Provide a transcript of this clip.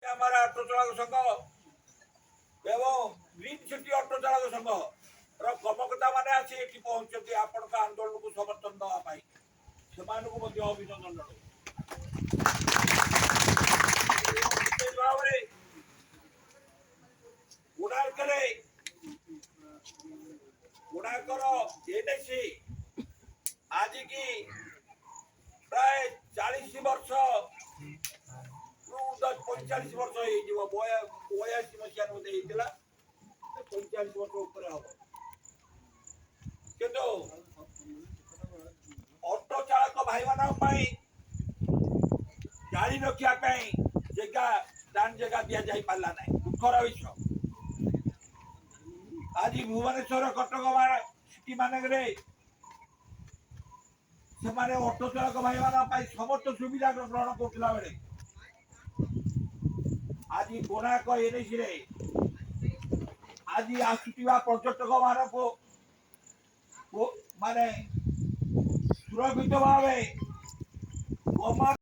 हमारा ऑटो चालक संघ एवं ग्रीन सिटी ऑटो चालक संघ कर्मकर्ता मैंने आसी एटी पहुंचते आपण आंदोलन को समर्थन देवाई से अभिनंदन जनाऊ कोणार्कर एनएसी आज की प्राय 40 वर्ष 45 वर्ष हो 82 मसीह 45 वर्ष ऊपर हम किंतु ऑटो चालक भाई मान गाड़ी रखापी जगह स्टाण जगह दि जा पारा ना दुखर विषय आज भुवनेश्वर कटक सिटी मानक से ऑटो चालक भाई मान समस्त सुविधा ग्रहण करुला बेले आज कोणार्क एनएसी आज आसुवा पर्यटक मान माने सुरक्षित भाव